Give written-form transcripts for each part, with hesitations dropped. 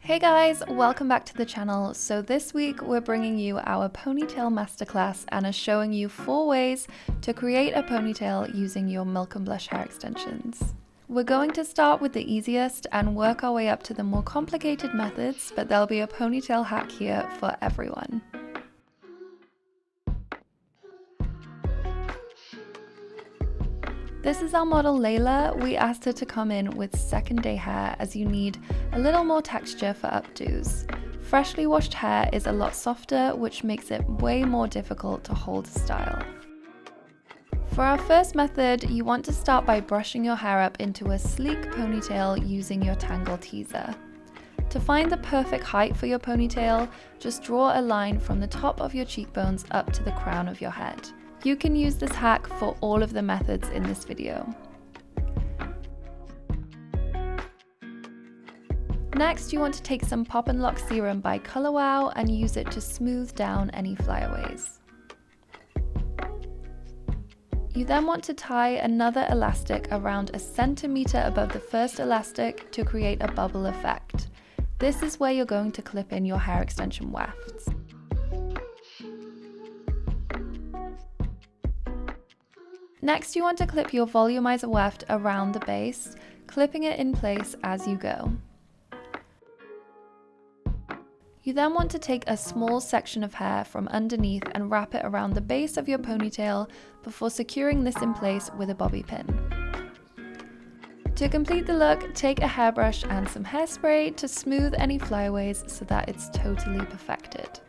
Hey guys, welcome back to the channel. So this week we're bringing you our ponytail masterclass and are showing you 4 ways to create a ponytail using your Milk and Blush hair extensions. We're going to start with the easiest and work our way up to the more complicated methods, but there'll be a ponytail hack here for everyone. This is our model Layla. We asked her to come in with second day hair as you need a little more texture for updos. Freshly washed hair is a lot softer, which makes it way more difficult to hold style. For our first method, you want to start by brushing your hair up into a sleek ponytail using your Tangle Teaser. To find the perfect height for your ponytail, just draw a line from the top of your cheekbones up to the crown of your head. You can use this hack for all of the methods in this video. Next, you want to take some Pop and Lock serum by Color Wow and use it to smooth down any flyaways. You then want to tie another elastic around 1 centimeter above the first elastic to create a bubble effect. This is where you're going to clip in your hair extension wefts. Next, you want to clip your volumizer weft around the base, clipping it in place as you go. You then want to take a small section of hair from underneath and wrap it around the base of your ponytail before securing this in place with a bobby pin. To complete the look, take a hairbrush and some hairspray to smooth any flyaways so that it's totally perfected.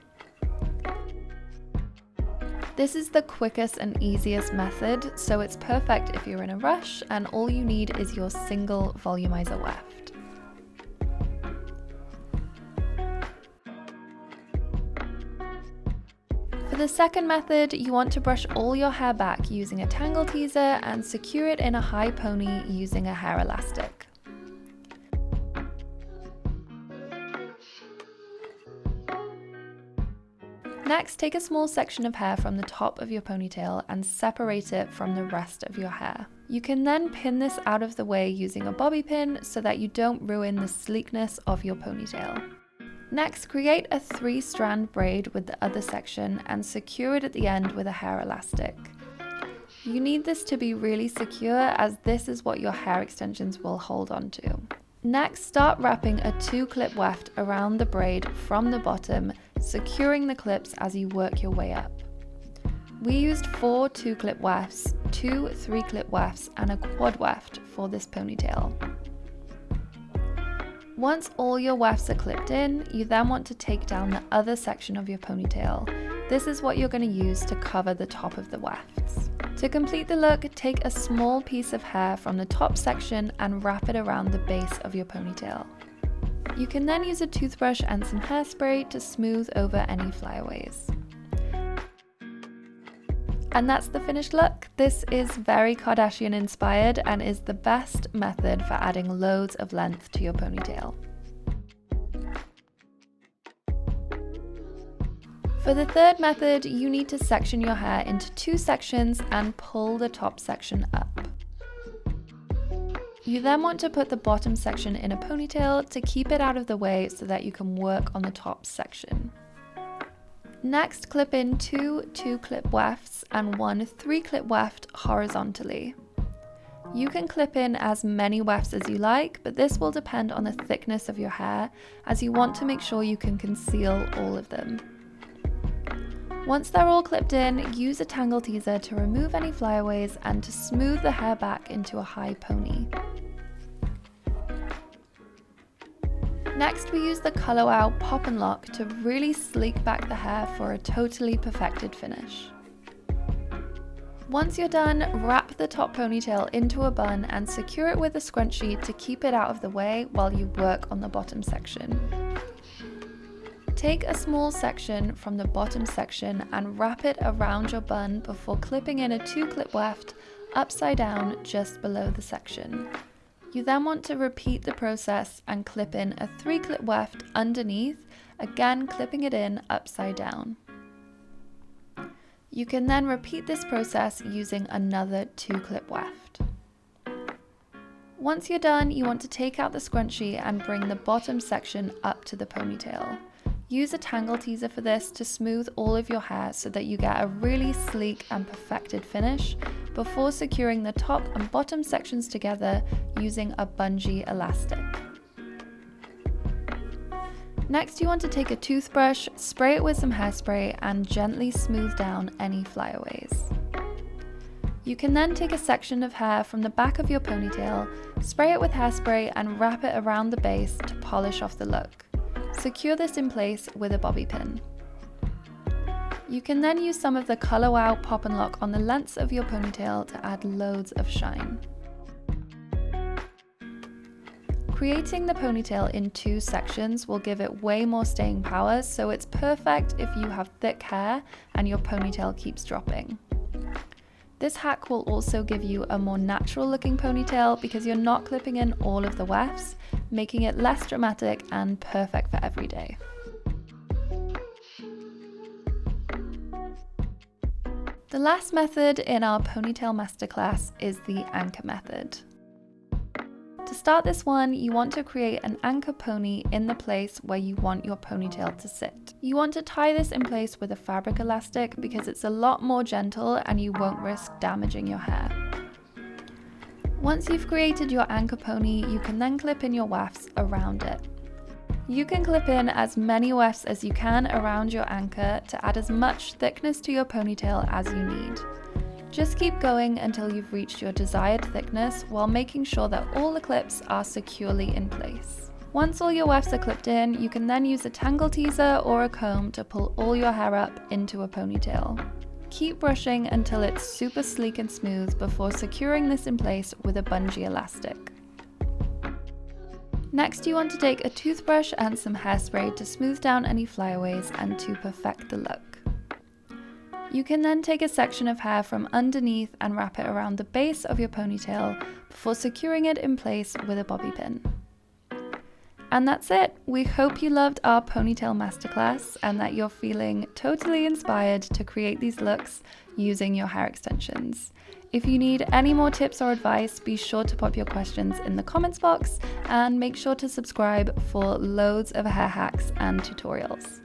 This is the quickest and easiest method, so it's perfect if you're in a rush and all you need is your single volumizer weft. For the second method, you want to brush all your hair back using a Tangle Teaser and secure it in a high pony using a hair elastic. Next, take a small section of hair from the top of your ponytail and separate it from the rest of your hair. You can then pin this out of the way using a bobby pin so that you don't ruin the sleekness of your ponytail. Next, create a 3-strand braid with the other section and secure it at the end with a hair elastic. You need this to be really secure as this is what your hair extensions will hold on to. Next, start wrapping a 2-clip weft around the braid from the bottom, securing the clips as you work your way up. We used 4 2-clip wefts, 2 3-clip wefts, and a quad weft for this ponytail. Once all your wefts are clipped in, you then want to take down the other section of your ponytail. This is what you're going to use to cover the top of the wefts. To complete the look, take a small piece of hair from the top section and wrap it around the base of your ponytail. You can then use a toothbrush and some hairspray to smooth over any flyaways. And that's the finished look. This is very Kardashian inspired and is the best method for adding loads of length to your ponytail. For the third method, you need to section your hair into 2 sections and pull the top section up. You then want to put the bottom section in a ponytail to keep it out of the way so that you can work on the top section. Next, clip in 2 2-clip wefts and 1 3-clip weft horizontally. You can clip in as many wefts as you like, but this will depend on the thickness of your hair as you want to make sure you can conceal all of them. Once they're all clipped in, use a Tangle Teaser to remove any flyaways and to smooth the hair back into a high pony. Next, we use the Color Wow Pop and Lock to really sleek back the hair for a totally perfected finish. Once you're done, wrap the top ponytail into a bun and secure it with a scrunchie to keep it out of the way while you work on the bottom section. Take a small section from the bottom section and wrap it around your bun before clipping in a 2-clip weft upside down just below the section. You then want to repeat the process and clip in a 3-clip weft underneath, again clipping it in upside down. You can then repeat this process using another 2-clip weft. Once you're done, you want to take out the scrunchie and bring the bottom section up to the ponytail. Use a tangle teaser for this to smooth all of your hair so that you get a really sleek and perfected finish before securing the top and bottom sections together using a bungee elastic. Next, you want to take a toothbrush, spray it with some hairspray, and gently smooth down any flyaways. You can then take a section of hair from the back of your ponytail, spray it with hairspray, and wrap it around the base to polish off the look. Secure this in place with a bobby pin. You can then use some of the Color Wow Pop and Lock on the lengths of your ponytail to add loads of shine. Creating the ponytail in 2 sections will give it way more staying power, so it's perfect if you have thick hair and your ponytail keeps dropping. This hack will also give you a more natural looking ponytail because you're not clipping in all of the wefts, making it less dramatic and perfect for every day. The last method in our ponytail masterclass is the anchor method. To start this one, you want to create an anchor pony in the place where you want your ponytail to sit. You want to tie this in place with a fabric elastic because it's a lot more gentle and you won't risk damaging your hair. Once you've created your anchor pony, you can then clip in your wefts around it. You can clip in as many wefts as you can around your anchor to add as much thickness to your ponytail as you need. Just keep going until you've reached your desired thickness while making sure that all the clips are securely in place. Once all your wefts are clipped in, you can then use a tangle teaser or a comb to pull all your hair up into a ponytail. Keep brushing until it's super sleek and smooth before securing this in place with a bungee elastic. Next, you want to take a toothbrush and some hairspray to smooth down any flyaways and to perfect the look. You can then take a section of hair from underneath and wrap it around the base of your ponytail before securing it in place with a bobby pin. And that's it! We hope you loved our ponytail masterclass and that you're feeling totally inspired to create these looks using your hair extensions. If you need any more tips or advice, be sure to pop your questions in the comments box and make sure to subscribe for loads of hair hacks and tutorials.